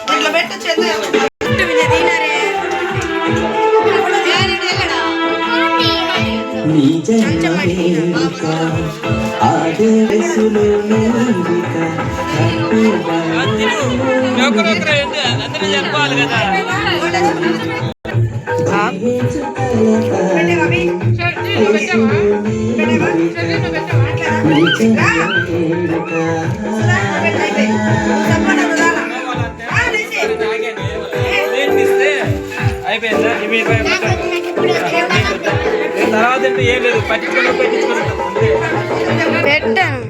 ఇట్లా పెట్టు చంద్ర చెప్పాలి కదా అయిపోయిందా తర్వాత ఏం లేదు పట్టించుకోవడం పెట్టాను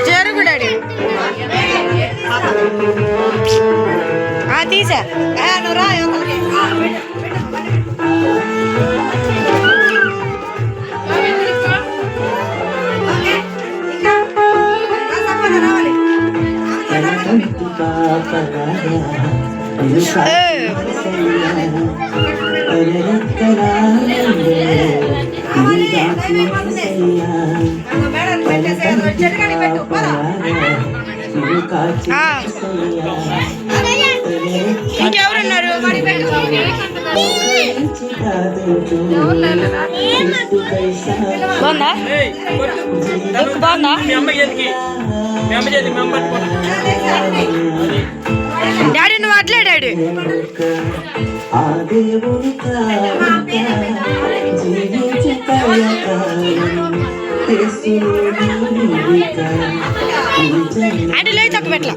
జరుగుడాడి తీసా నువ్వు రా ఇంకెవరున్నారు బాగుందా బాగుందా డాడీ నువ్వు అట్లే డాడీ అంటే లేదు తక్కువ పెట్టలా